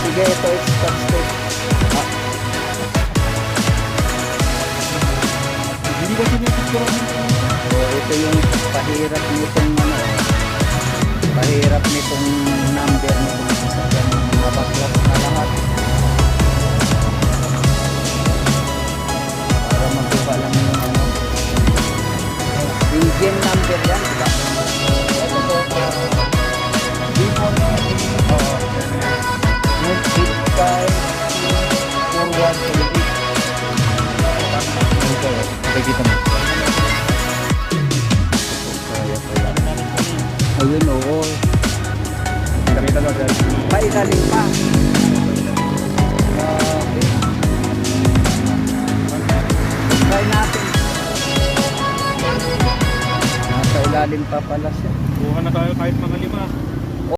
Sige, ito stop step. Hindi kasi napicturean mo. So, ito yung pahirap nitong ano, pahirap nitong number nitong sasakyan, mabaklas na lahat. Para magkuha lang yung ano, engine number yan, diba? Ito po, Before na natin. oo. 854178. Nakikita mo. Ayun, oo. Nakita mo dyan. Pailalim pa. Grabe. Try natin. Nasa ilalim pa pala siya. Buka na tayo kahit mga 5.